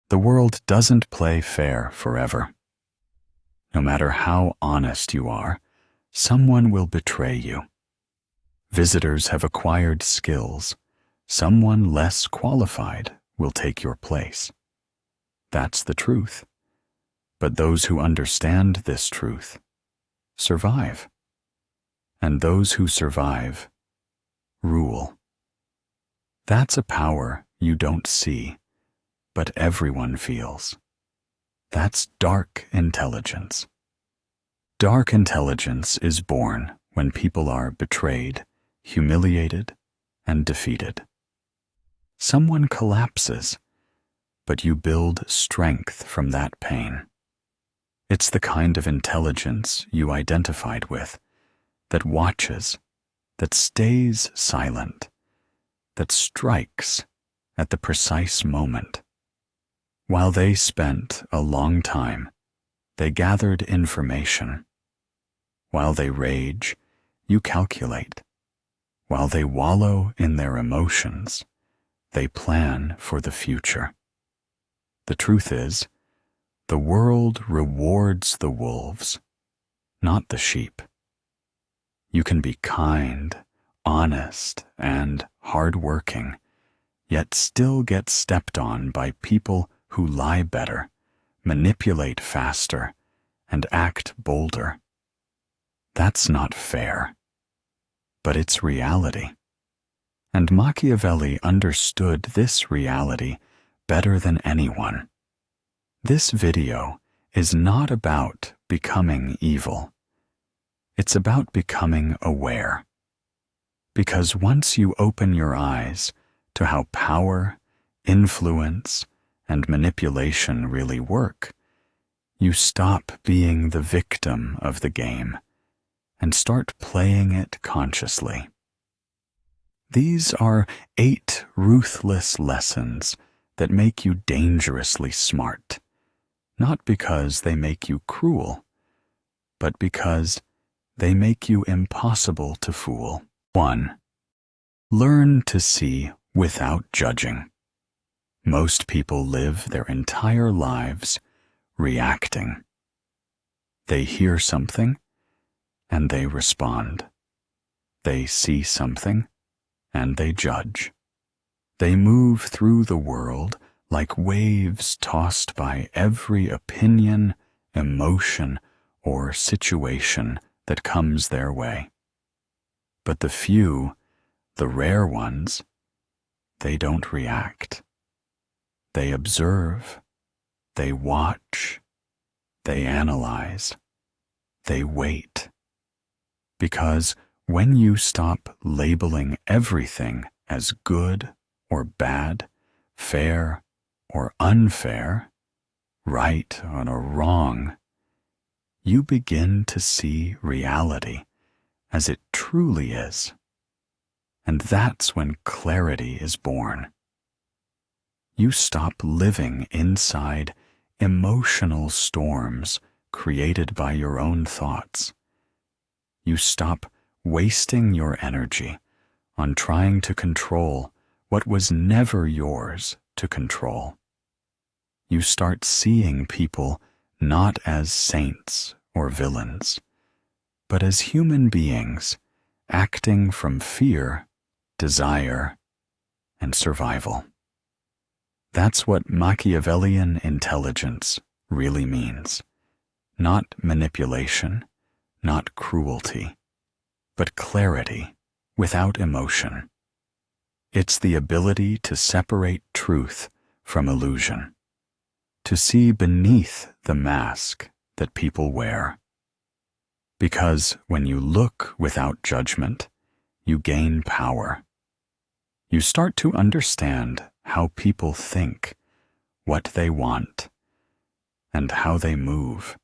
The world doesn't play fair forever. No matter how honest you are, someone will betray you. Visitors have acquired skills. Someone less qualified will take your place. That's the truth. But those who understand this truth survive. And those who survive rule. That's a power you don't see, but everyone feels. That's dark intelligence. Dark intelligence is born when people are betrayed, humiliated, and defeated. Someone collapses, but you build strength from that pain. It's the kind of intelligence you identified with, that watches, that stays silent, that strikes at the precise moment. While they spent a long time, they gathered information. While they rage, you calculate. While they wallow in their emotions, they plan for the future. The truth is, the world rewards the wolves, not the sheep. You can be kind, honest, and hard-working, yet still get stepped on by people who lie better, manipulate faster, and act bolder. That's not fair, but it's reality. And Machiavelli understood this reality better than anyone. This video is not about becoming evil. It's about becoming aware. Because once you open your eyes to how power, influence, and manipulation really work, you stop being the victim of the game and start playing it consciously. These are 8 ruthless lessons that make you dangerously smart, not because they make you cruel, but because they make you impossible to fool. 1. Learn to see without judging. Most people live their entire lives reacting. They hear something, and they respond. They see something, and they judge. They move through the world like waves tossed by every opinion, emotion, or situation that comes their way. But the few, the rare ones, they don't react. They observe, they watch, they analyze, they wait. Because when you stop labeling everything as good or bad, fair or unfair, right or wrong, you begin to see reality as it truly is. And that's when clarity is born. You stop living inside emotional storms created by your own thoughts. You stop wasting your energy on trying to control what was never yours to control. You start seeing people not as saints or villains, but as human beings acting from fear, desire, and survival. That's what Machiavellian intelligence really means. Not manipulation, not cruelty, but clarity without emotion. It's the ability to separate truth from illusion, to see beneath the mask that people wear. Because when you look without judgment, you gain power. You start to understand how people think, what they want, and how they move.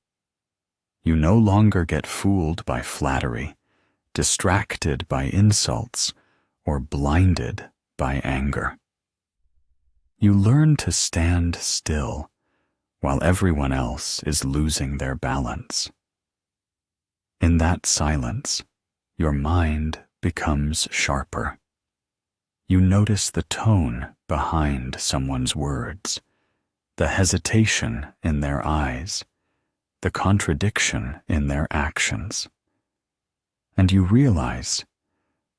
You no longer get fooled by flattery, distracted by insults, or blinded by anger. You learn to stand still while everyone else is losing their balance. In that silence, your mind becomes sharper. You notice the tone behind someone's words, the hesitation in their eyes, the contradiction in their actions. And you realize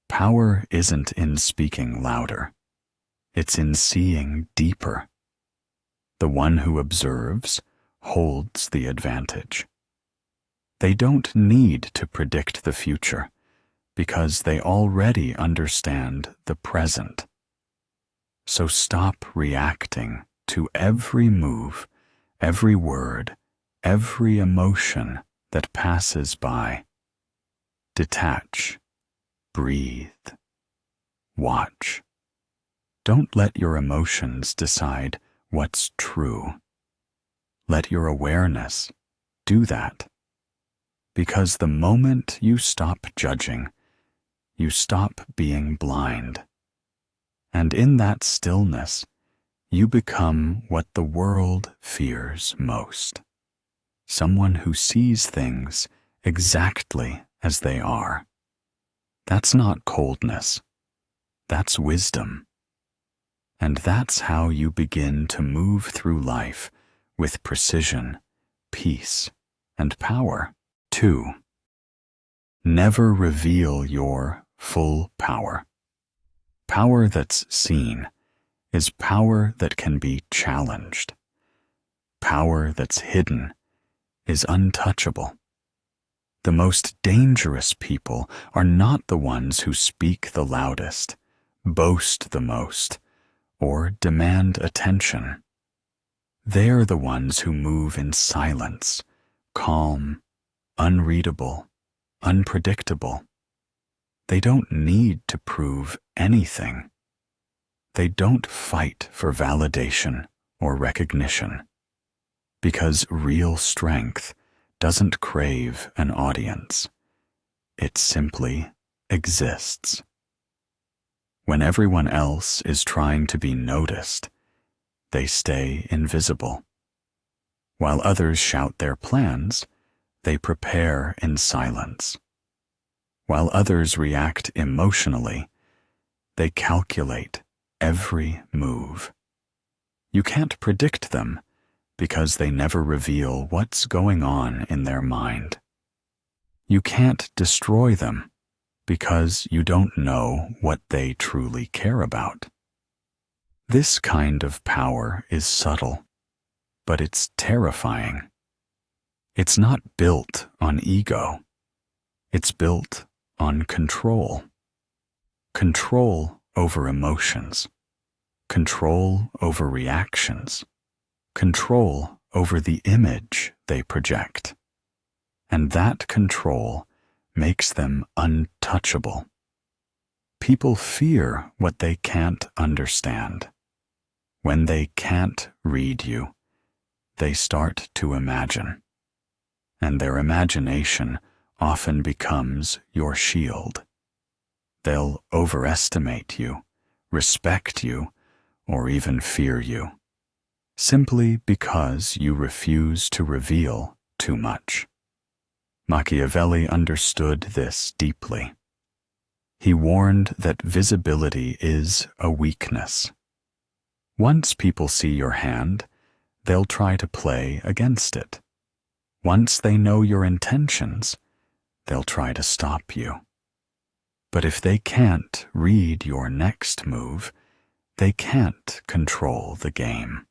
power isn't in speaking louder, it's in seeing deeper. The one who observes holds the advantage. They don't need to predict the future because they already understand the present. So stop reacting to every move, every word, every emotion that passes by. Detach, breathe, watch. Don't let your emotions decide what's true. Let your awareness do that. Because the moment you stop judging, you stop being blind. And in that stillness, you become what the world fears most. Someone who sees things exactly as they are. That's not coldness. That's wisdom. And that's how you begin to move through life with precision, peace, and power. 2. Never reveal your full power. Power that's seen is power that can be challenged. Power that's hidden is untouchable. The most dangerous people are not the ones who speak the loudest, boast the most, or demand attention. They're the ones who move in silence, calm, unreadable, unpredictable. They don't need to prove anything. They don't fight for validation or recognition, because real strength doesn't crave an audience. It simply exists. When everyone else is trying to be noticed, they stay invisible. While others shout their plans, they prepare in silence. While others react emotionally, they calculate every move. You can't predict them because they never reveal what's going on in their mind. You can't destroy them because you don't know what they truly care about. This kind of power is subtle, but it's terrifying. It's not built on ego. It's built on control. Control over emotions. Control over reactions. Control over the image they project. And that control makes them untouchable. People fear what they can't understand. When they can't read you, they start to imagine. And their imagination often becomes your shield. They'll overestimate you, respect you, or even fear you, simply because you refuse to reveal too much. Machiavelli understood this deeply. He warned that visibility is a weakness. Once people see your hand, they'll try to play against it. Once they know your intentions, they'll try to stop you. But if they can't read your next move, they can't control the game.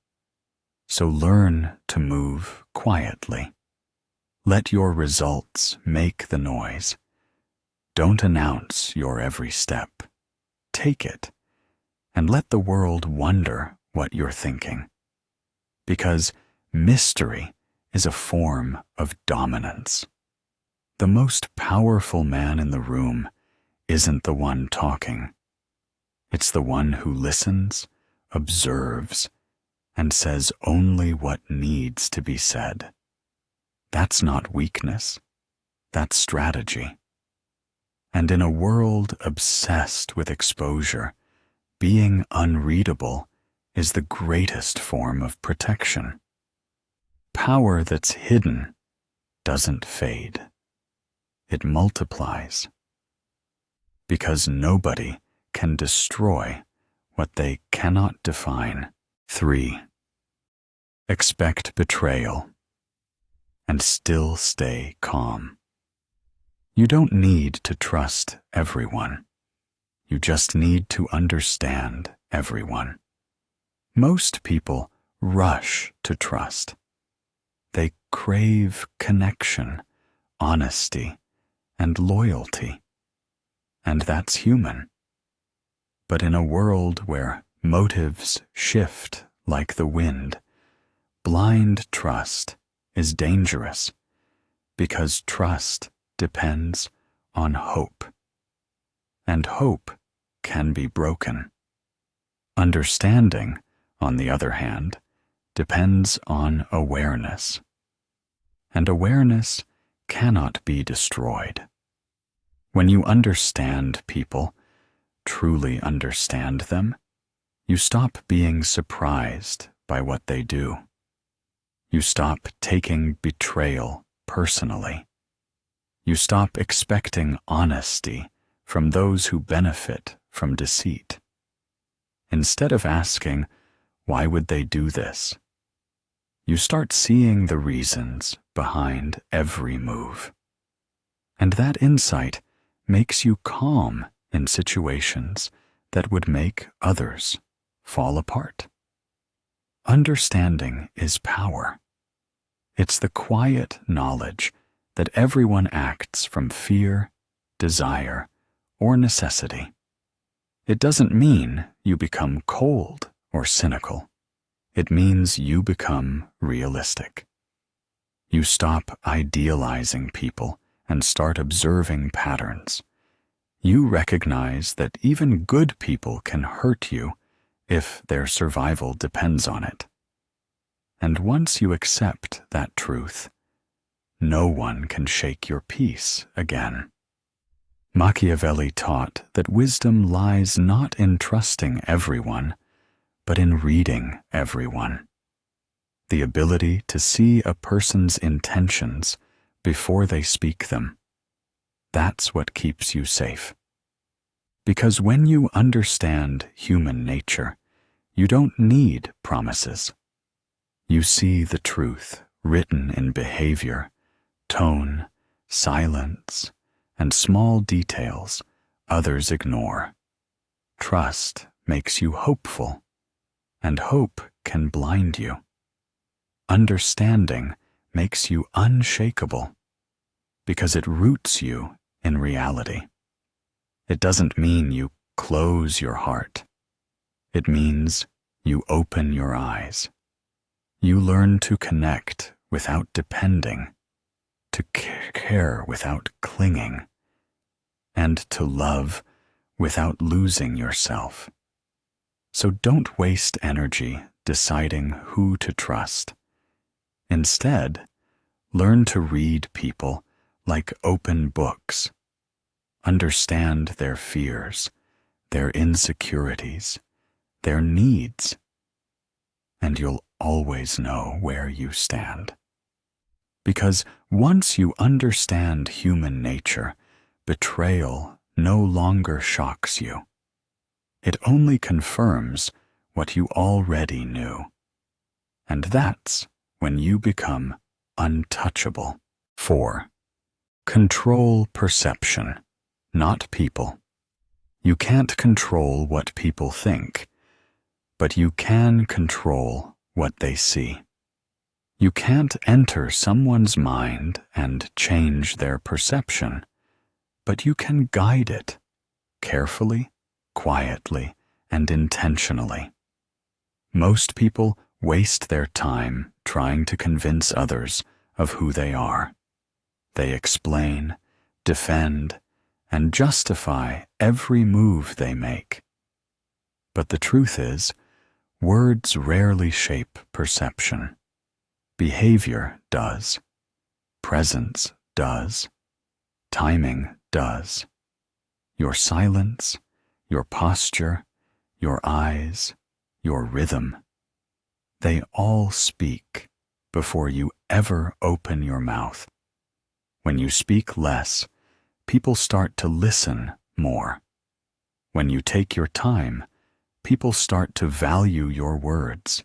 So learn to move quietly. Let your results make the noise. Don't announce your every step. Take it, and let the world wonder what you're thinking. Because mystery is a form of dominance. The most powerful man in the room isn't the one talking. It's the one who listens, observes, and says only what needs to be said. That's not weakness. That's strategy. And in a world obsessed with exposure, being unreadable is the greatest form of protection. Power that's hidden doesn't fade. It multiplies. Because nobody can destroy what they cannot define. 3. expect betrayal, and still stay calm. You don't need to trust everyone. You just need to understand everyone. Most people rush to trust. They crave connection, honesty, and loyalty. And that's human. But in a world where motives shift like the wind, blind trust is dangerous because trust depends on hope. And hope can be broken. Understanding, on the other hand, depends on awareness. And awareness cannot be destroyed. When you understand people, truly understand them, you stop being surprised by what they do. You stop taking betrayal personally. You stop expecting honesty from those who benefit from deceit. Instead of asking, why would they do this? You start seeing the reasons behind every move. And that insight makes you calm in situations that would make others fall apart. Understanding is power. It's the quiet knowledge that everyone acts from fear, desire, or necessity. It doesn't mean you become cold or cynical. It means you become realistic. You stop idealizing people and start observing patterns. You recognize that even good people can hurt you if their survival depends on it. And once you accept that truth, no one can shake your peace again. Machiavelli taught that wisdom lies not in trusting everyone, but in reading everyone. The ability to see a person's intentions before they speak them. That's what keeps you safe. Because when you understand human nature, you don't need promises. You see the truth written in behavior, tone, silence, and small details others ignore. Trust makes you hopeful, and hope can blind you. Understanding makes you unshakable because it roots you in reality. It doesn't mean you close your heart. It means you open your eyes. You learn to connect without depending, to care without clinging, and to love without losing yourself. So don't waste energy deciding who to trust. Instead, learn to read people like open books. Understand their fears, their insecurities, their needs, and you'll always know where you stand. Because once you understand human nature, betrayal no longer shocks you. It only confirms what you already knew. And that's when you become untouchable. 4. Control perception, not people. You can't control what people think, but you can control what they see. You can't enter someone's mind and change their perception, but you can guide it carefully, quietly, and intentionally. Most people waste their time trying to convince others of who they are. They explain, defend, and justify every move they make. But the truth is, words rarely shape perception. Behavior does. Presence does. Timing does. Your silence, your posture, your eyes, your rhythm, they all speak before you ever open your mouth. When you speak less, people start to listen more. When you take your time, people start to value your words.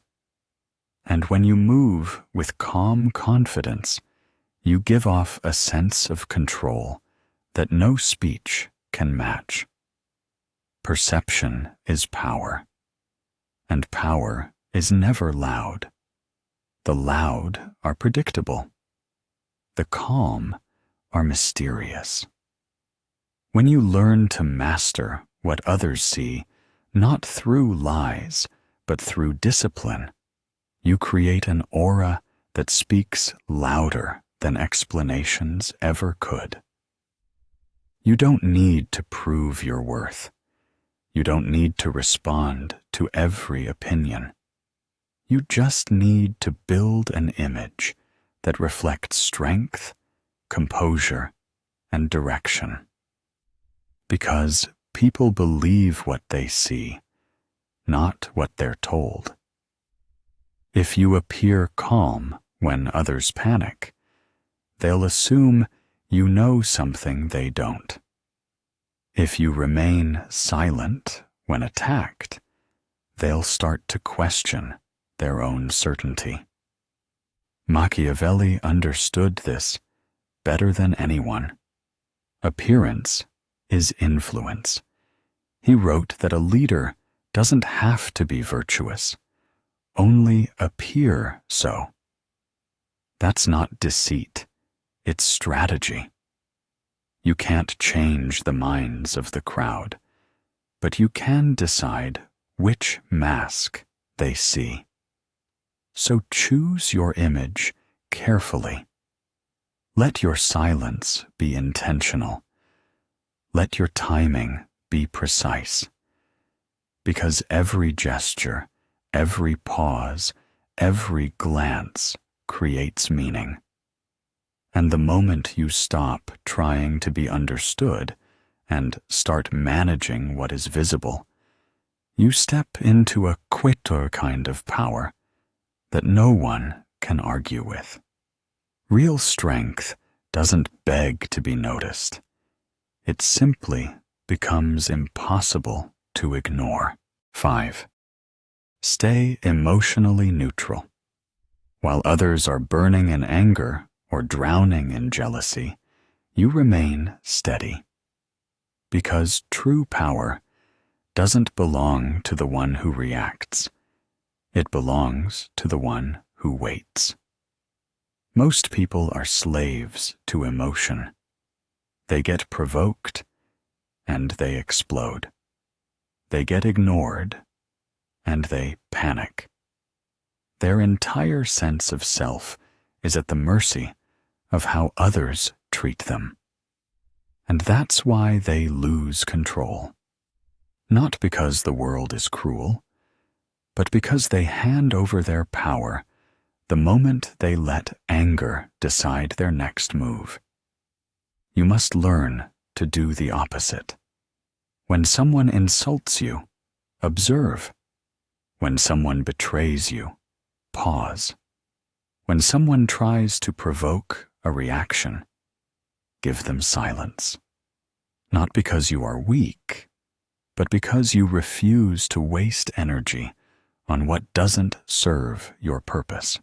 And when you move with calm confidence, you give off a sense of control that no speech can match. Perception is power, and power is never loud. The loud are predictable. The calm are mysterious. When you learn to master what others see, not through lies, but through discipline, you create an aura that speaks louder than explanations ever could. You don't need to prove your worth. You don't need to respond to every opinion. You just need to build an image that reflects strength, composure, and direction. Because people believe what they see, not what they're told. If you appear calm when others panic, they'll assume you know something they don't. If you remain silent when attacked, they'll start to question their own certainty. Machiavelli understood this better than anyone. Appearance is influence. He wrote that a leader doesn't have to be virtuous, only appear so. That's not deceit, it's strategy. You can't change the minds of the crowd, but you can decide which mask they see. So choose your image carefully. Let your silence be intentional. Let your timing be precise. Because every gesture, every pause, every glance creates meaning. And the moment you stop trying to be understood and start managing what is visible, you step into a quitter kind of power that no one can argue with. Real strength doesn't beg to be noticed. It simply becomes impossible to ignore. 5. Stay emotionally neutral. While others are burning in anger or drowning in jealousy, you remain steady. Because true power doesn't belong to the one who reacts. It belongs to the one who waits. Most people are slaves to emotion. They get provoked, and they explode. They get ignored, and they panic. Their entire sense of self is at the mercy of how others treat them. And that's why they lose control. Not because the world is cruel, but because they hand over their power the moment they let anger decide their next move. You must learn to do the opposite. When someone insults you, observe. When someone betrays you, pause. When someone tries to provoke a reaction, give them silence. Not because you are weak, but because you refuse to waste energy on what doesn't serve your purpose.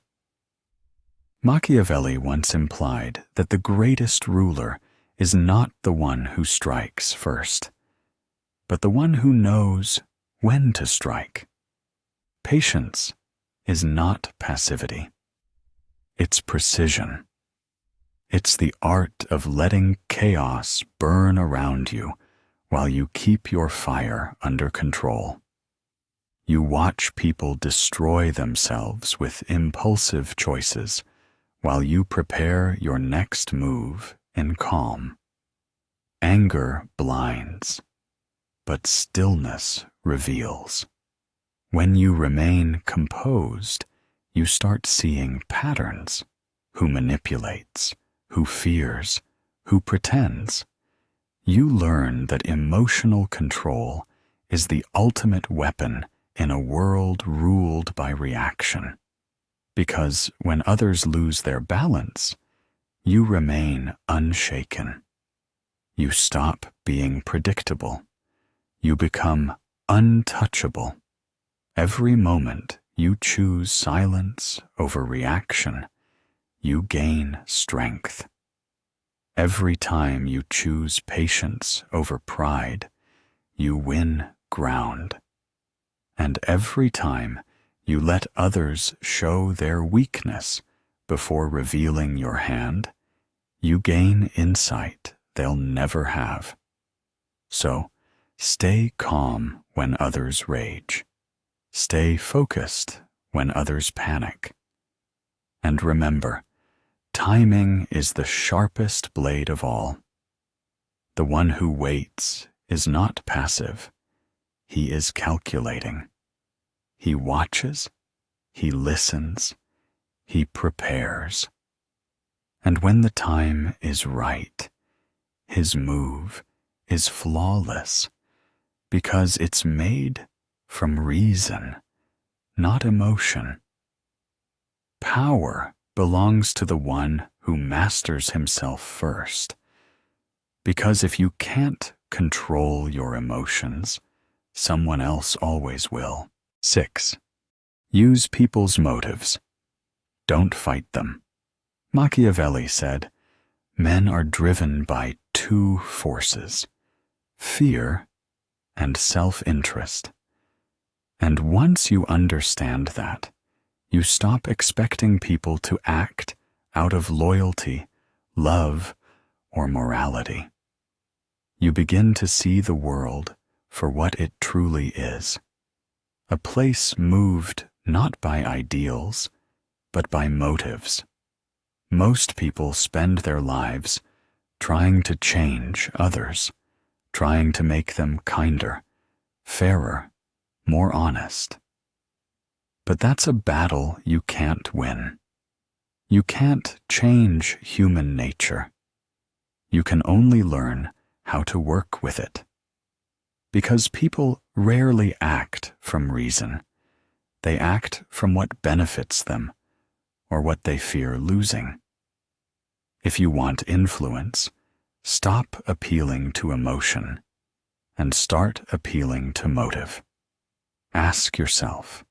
Machiavelli once implied that the greatest ruler is not the one who strikes first, but the one who knows when to strike. Patience is not passivity. It's precision. It's the art of letting chaos burn around you while you keep your fire under control. You watch people destroy themselves with impulsive choices while you prepare your next move in calm. Anger blinds, but stillness reveals. When you remain composed, you start seeing patterns. Who manipulates, who fears, who pretends. You learn that emotional control is the ultimate weapon in a world ruled by reaction. Because when others lose their balance, you remain unshaken. You stop being predictable. You become untouchable. Every moment you choose silence over reaction, you gain strength. Every time you choose patience over pride, you win ground. And every time you let others show their weakness before revealing your hand, you gain insight they'll never have. So, stay calm when others rage. Stay focused when others panic. And remember, timing is the sharpest blade of all. The one who waits is not passive. He is calculating. He watches, he listens, he prepares. And when the time is right, his move is flawless because it's made from reason, not emotion. Power belongs to the one who masters himself first, because if you can't control your emotions, someone else always will. 6. Use people's motives. Don't fight them. Machiavelli said, "Men are driven by two forces, fear and self-interest. And once you understand that, you stop expecting people to act out of loyalty, love, or morality. You begin to see the world for what it truly is, a place moved not by ideals, but by motives. Most people spend their lives trying to change others, trying to make them kinder, fairer, more honest. But that's a battle you can't win. You can't change human nature. You can only learn how to work with it. Because people rarely act from reason. They act from what benefits them or what they fear losing. If you want influence, stop appealing to emotion and start appealing to motive. Ask yourself,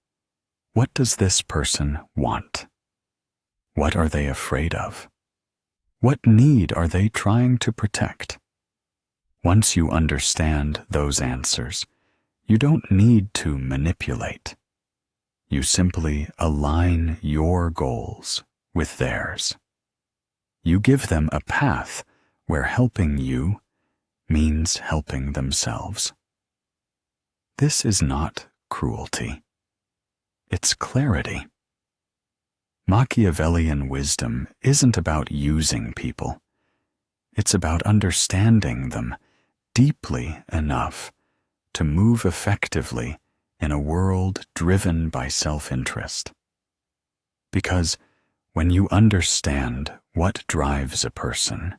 what does this person want? What are they afraid of? What need are they trying to protect? Once you understand those answers, you don't need to manipulate. You simply align your goals with theirs. You give them a path where helping you means helping themselves. This is not cruelty. It's clarity. Machiavellian wisdom isn't about using people. It's about understanding them deeply enough to move effectively in a world driven by self-interest. Because when you understand what drives a person,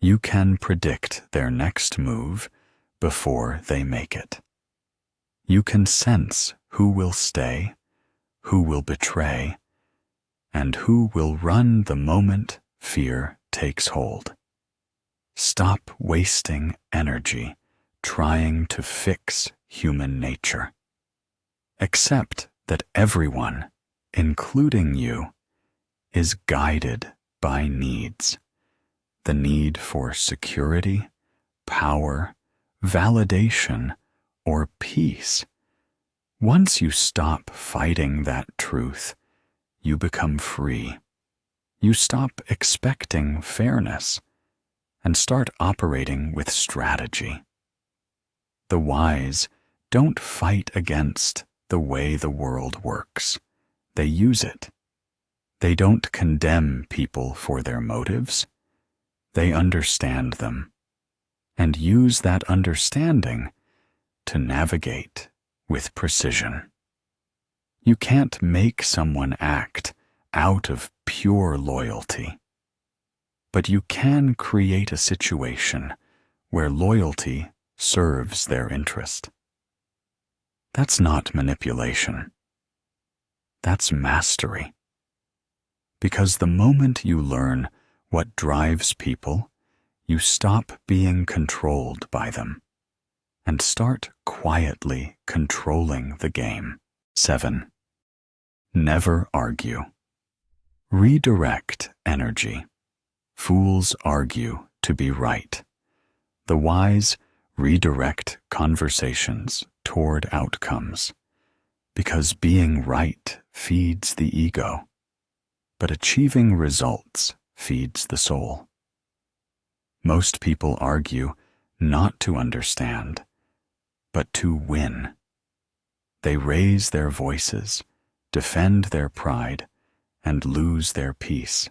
you can predict their next move before they make it. You can sense who will stay, who will betray, and who will run the moment fear takes hold. Stop wasting energy trying to fix human nature. Accept that everyone, including you, is guided by needs. The need for security, power, validation, or peace. Once you stop fighting that truth, you become free. You stop expecting fairness and start operating with strategy. The wise don't fight against the way the world works. They use it. They don't condemn people for their motives. They understand them and use that understanding to navigate with precision. You can't make someone act out of pure loyalty, but you can create a situation where loyalty serves their interest. That's not manipulation. That's mastery. Because the moment you learn what drives people, you stop being controlled by them and start quietly controlling the game. 7. Never argue. Redirect energy. Fools argue to be right. The wise redirect conversations toward outcomes, because being right feeds the ego, but achieving results feeds the soul. Most people argue not to understand, but to win. They raise their voices, defend their pride, and lose their peace.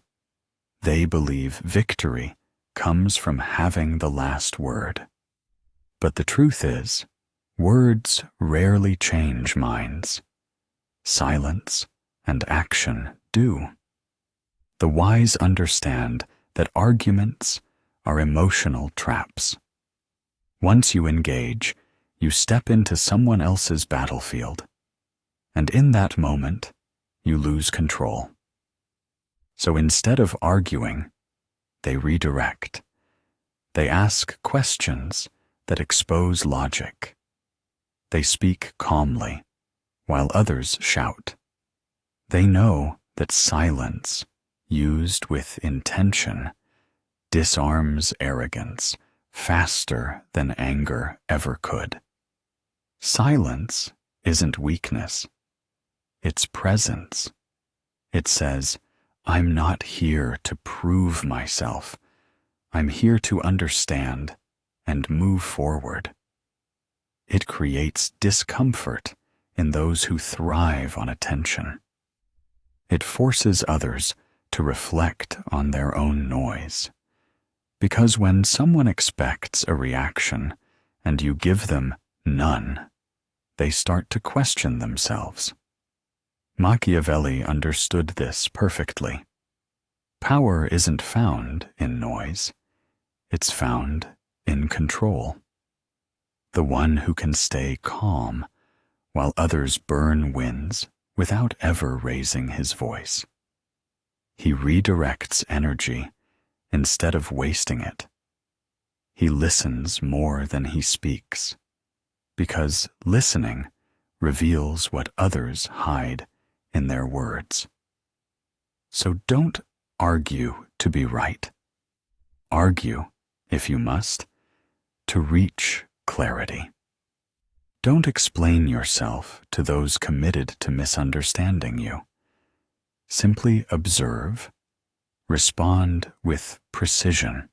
They believe victory comes from having the last word. But the truth is, words rarely change minds. Silence and action do. The wise understand that arguments are emotional traps. Once you engage, you step into someone else's battlefield, and in that moment, you lose control. So instead of arguing, they redirect. They ask questions that expose logic. They speak calmly, while others shout. They know that silence, used with intention, disarms arrogance faster than anger ever could. Silence isn't weakness. It's presence. It says, I'm not here to prove myself. I'm here to understand and move forward. It creates discomfort in those who thrive on attention. It forces others to reflect on their own noise. Because when someone expects a reaction and you give them none, they start to question themselves. Machiavelli understood this perfectly. Power isn't found in noise. It's found in control. The one who can stay calm while others burn wins without ever raising his voice. He redirects energy instead of wasting it. He listens more than he speaks, because listening reveals what others hide in their words. So don't argue to be right. Argue, if you must, to reach clarity. Don't explain yourself to those committed to misunderstanding you. Simply observe, respond with precision,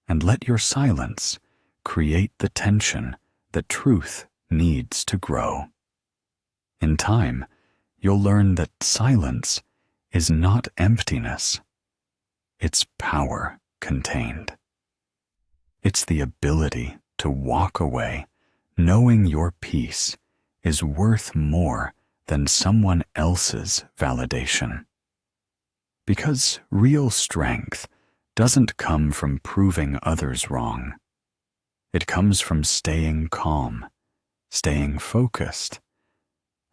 and let your silence create the tension that truth needs to grow. In time, you'll learn that silence is not emptiness. It's power contained. It's the ability to walk away knowing your peace is worth more than someone else's validation. Because real strength doesn't come from proving others wrong. It comes from staying calm, staying focused,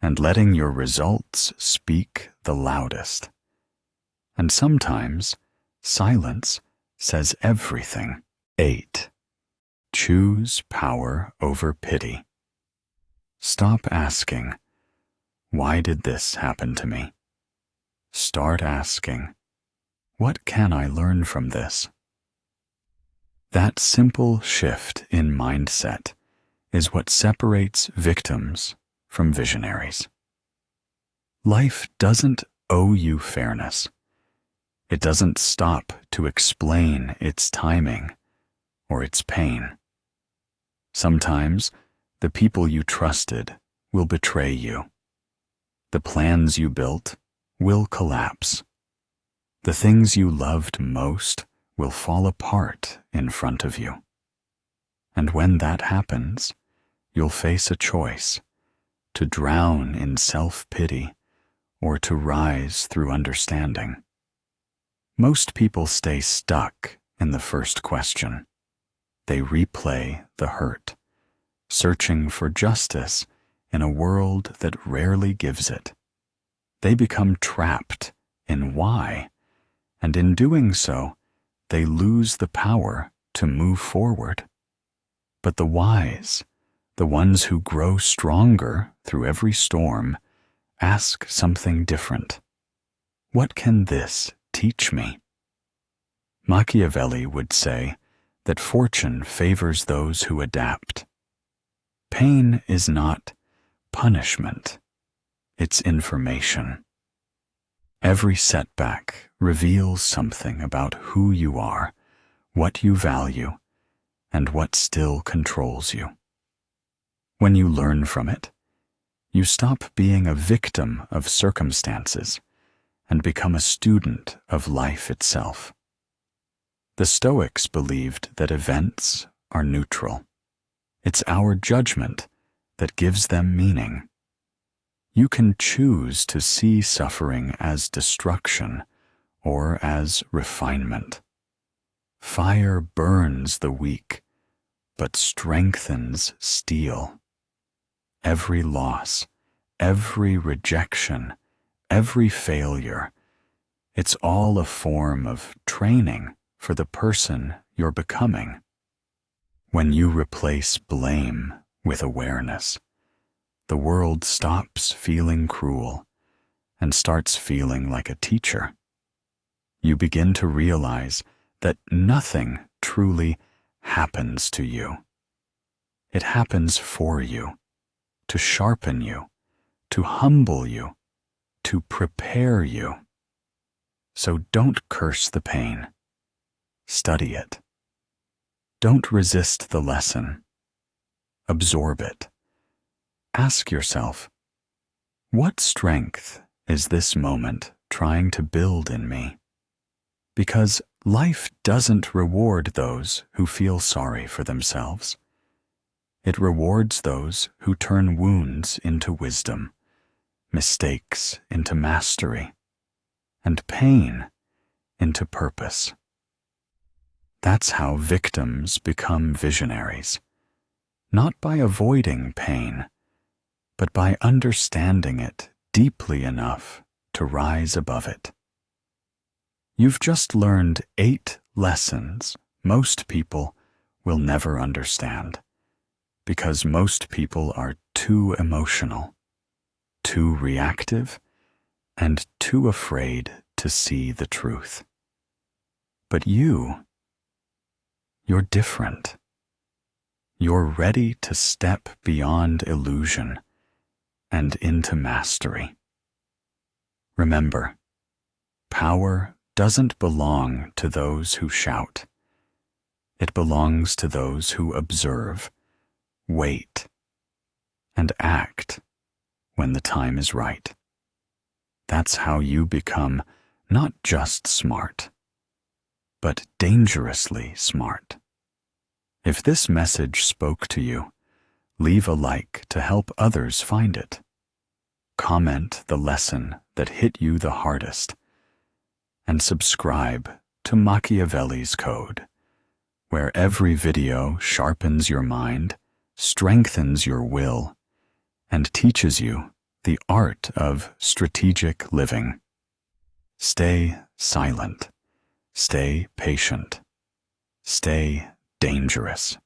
and letting your results speak the loudest. And sometimes, silence says everything. 8. Choose power over pity. Stop asking, why did this happen to me? Start asking, what can I learn from this? That simple shift in mindset is what separates victims from visionaries. Life doesn't owe you fairness. It doesn't stop to explain its timing or its pain. Sometimes the people you trusted will betray you. The plans you built will collapse. The things you loved most will fall apart in front of you. And when that happens, you'll face a choice: to drown in self-pity or to rise through understanding. Most people stay stuck in the first question. They replay the hurt, searching for justice in a world that rarely gives it. They become trapped in why, and in doing so, they lose the power to move forward. But the wise, the ones who grow stronger through every storm, Ask something different. What can this teach me? Machiavelli would say that fortune favors those who adapt. Pain is not punishment, it's information. Every setback reveals something about who you are, what you value, and what still controls you. When you learn from it, you stop being a victim of circumstances and become a student of life itself. The Stoics believed that events are neutral. It's our judgment that gives them meaning. You can choose to see suffering as destruction or as refinement. Fire burns the weak, but strengthens steel. Every loss, every rejection, every failure, it's all a form of training for the person you're becoming. When you replace blame with awareness, the world stops feeling cruel and starts feeling like a teacher. You begin to realize that nothing truly happens to you. It happens for you, to sharpen you, to humble you, to prepare you. So don't curse the pain. Study it. Don't resist the lesson. Absorb it. Ask yourself, what strength is this moment trying to build in me? Because life doesn't reward those who feel sorry for themselves. It rewards those who turn wounds into wisdom, mistakes into mastery, and pain into purpose. That's how victims become visionaries, not by avoiding pain, but by understanding it deeply enough to rise above it. You've just learned 8 lessons most people will never understand, because most people are too emotional, too reactive, and too afraid to see the truth. But you're different. You're ready to step beyond illusion and into mastery. Remember, power doesn't belong to those who shout. It belongs to those who observe, wait, and act when the time is right. That's how you become not just smart, but dangerously smart. If this message spoke to you, leave a like to help others find it. Comment the lesson that hit you the hardest, and subscribe to Machiavelli's Code, where every video sharpens your mind, strengthens your will, and teaches you the art of strategic living. Stay silent. Stay patient. Stay dangerous.